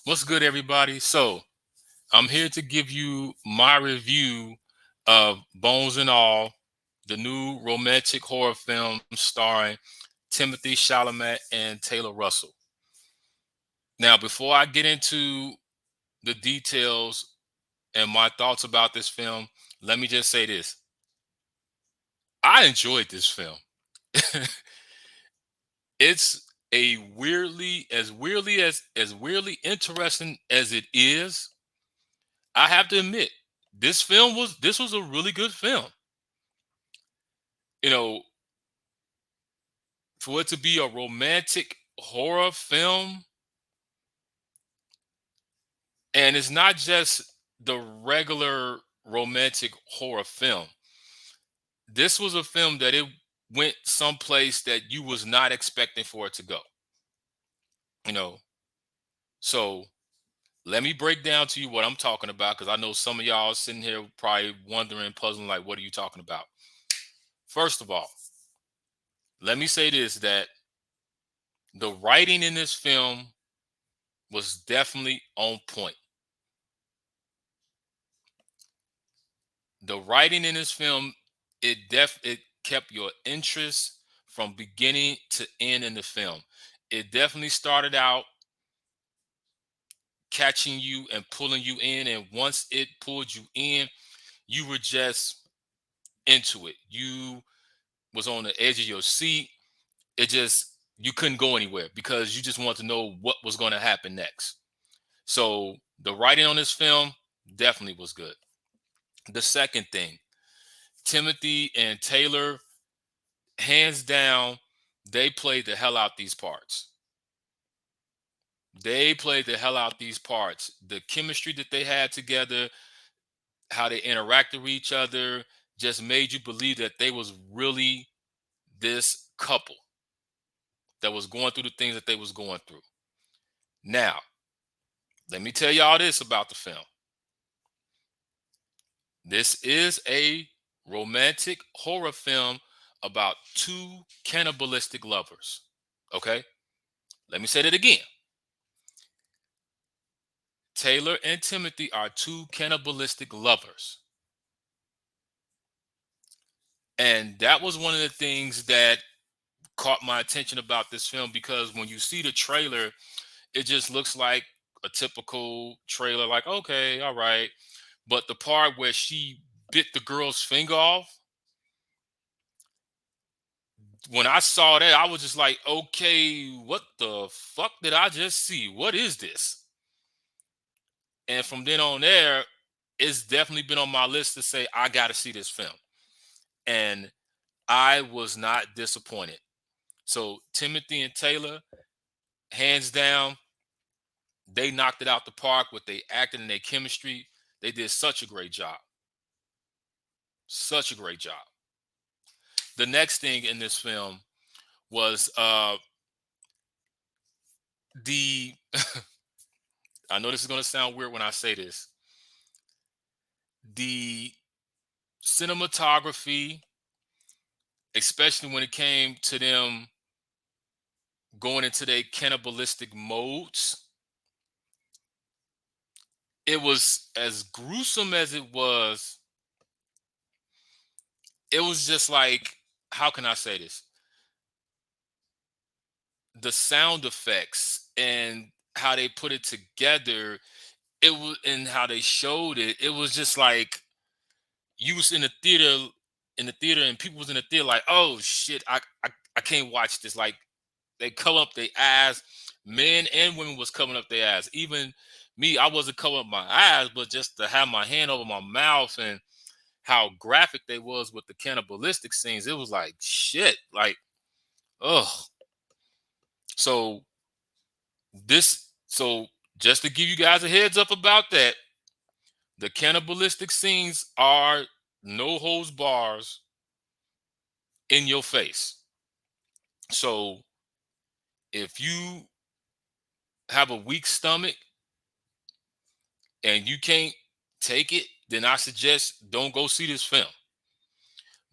What's good, everybody? So, I'm here to give you my review of Bones and All, the new romantic horror film starring Timothy Chalamet and Taylor Russell. Now, before I get into the details and my thoughts about this film, let me just say this. I enjoyed this film. It's a weirdly interesting as it is. I have to admit, this was a really good film. You know, for it to be a romantic horror film, and it's not just the regular romantic horror film. This was a film that it went someplace that you was not expecting for it to go. You know, so let me break down to you what I'm talking about because I know some of y'all sitting here probably wondering, puzzling, like, what are you talking about? First of all, let me say this that the writing in this film was definitely on point. The writing in this film, it kept your interest from beginning to end in the film. It definitely started out catching you and pulling you in, and once it pulled you in, you were just into it. You was on the edge of your seat. It just you couldn't go anywhere because you just wanted to know what was going to happen next. So the writing on this film definitely was good. The second thing, Timothy and Taylor, hands down, they played the hell out these parts. They played the hell out these parts. The chemistry that they had together, how they interacted with each other, just made you believe that they was really this couple that was going through the things that they was going through. Now, let me tell y'all this about the film. This is a romantic horror film about two cannibalistic lovers. Okay? Let me say that again. Taylor and Timothy are two cannibalistic lovers. And that was one of the things that caught my attention about this film because when you see the trailer, it just looks like a typical trailer, like, okay, all right. But the part where she bit the girl's finger off, when I saw that, I was just like, okay, what the fuck did I just see? What is this? And from then on there, it's definitely been on my list to say, I got to see this film. And I was not disappointed. So Timothy and Taylor, hands down, they knocked it out the park with their acting and their chemistry. They did such a great job. Such a great job. The next thing in this film was the I know this is gonna sound weird when I say this. The cinematography, especially when it came to them going into their cannibalistic modes, it was as gruesome as it was just like, how can I say this? The sound effects and how they put it together, it was and how they showed it, it was just like you was in the theater and people was in the theater like, oh shit, I can't watch this. Like they cover up their eyes. Men and women was covering up their eyes. Even me, I wasn't covering up my eyes, but just to have my hand over my mouth and how graphic they was with the cannibalistic scenes, it was like shit. Like, ugh. So so just to give you guys a heads up about that, the cannibalistic scenes are no holds bars in your face. So if you have a weak stomach and you can't take it, then I suggest don't go see this film.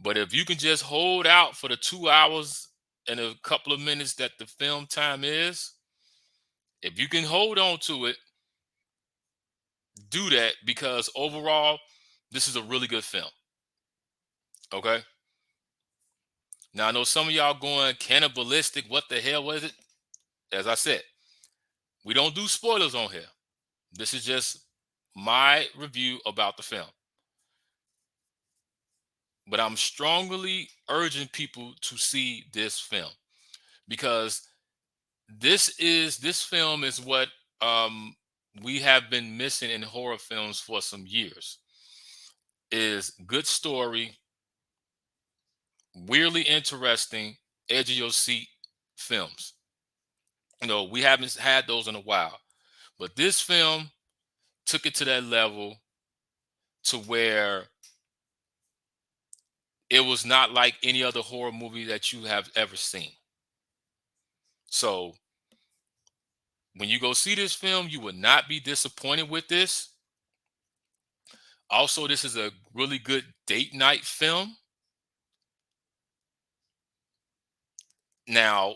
But if you can just hold out for the 2 hours and a couple of minutes that the film time is, if you can hold on to it, do that because overall, this is a really good film. Okay. Now I know some of y'all going cannibalistic. What the hell was it? As I said, we don't do spoilers on here. This is just my review about the film. But I'm strongly urging people to see this film because this film is what um, we have been missing in horror films for some years. Is good story, weirdly interesting, edge of your seat films. We haven't had those in a while. But this film took it to that level to where it was not like any other horror movie that you have ever seen. So when you go see this film, you will not be disappointed with this. Also, this is a really good date night film. Now,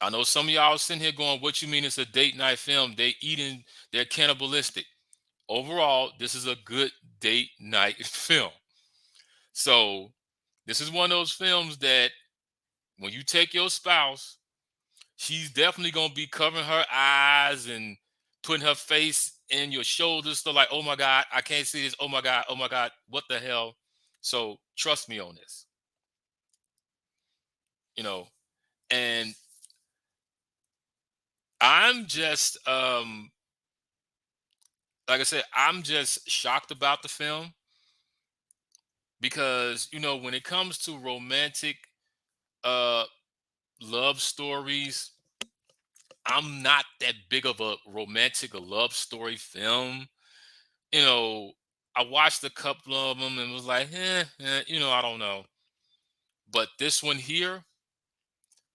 I know some of y'all sitting here going, what you mean it's a date night film? They eating, they're cannibalistic. Overall, this is a good date night film. So this is one of those films that when you take your spouse, she's definitely gonna be covering her eyes and putting her face in your shoulders. So like, oh my God, I can't see this. Oh my God, what the hell? So trust me on this, you know. And I'm just like I said, I'm just shocked about the film because when it comes to romantic uh love stories, I'm not that big of a romantic or love story film. you know, I watched a couple of them and was like, I don't know. But this one here,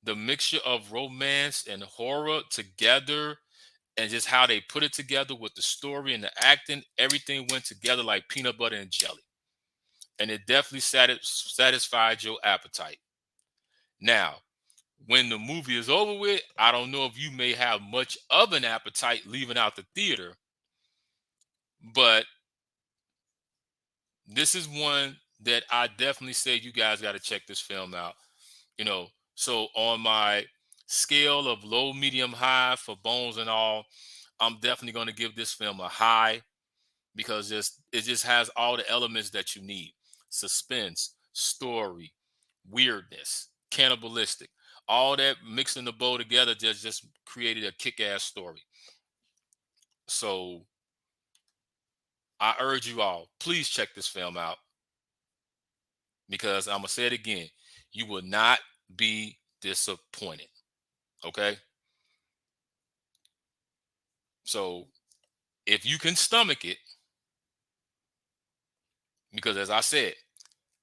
the mixture of romance and horror together, and just how they put it together with the story and the acting, everything went together like peanut butter and jelly. And it definitely satisfied your appetite. Now, when the movie is over with, I don't know if you may have much of an appetite leaving out the theater, but this is one that I definitely say you guys got to check this film out. So on my scale of low, medium, high for bones and all, I'm definitely going to give this film a high because it just has all the elements that you need: suspense, story, weirdness, cannibalistic, all that mixed in the bowl together just created a kick-ass story. So I urge you all, please check this film out because I'm gonna say it again, you will not be disappointed. Okay, so if you can stomach it, because as I said,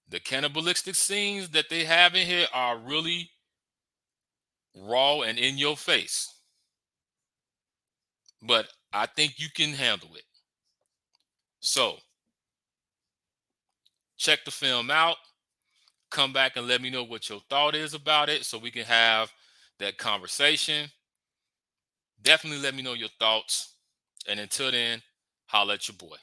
the cannibalistic scenes that they have in here are really raw and in your face, but I think you can handle it. So check the film out, come back and let me know what your thought is about it so we can have that conversation. Definitely let me know your thoughts. And until then, holla at your boy.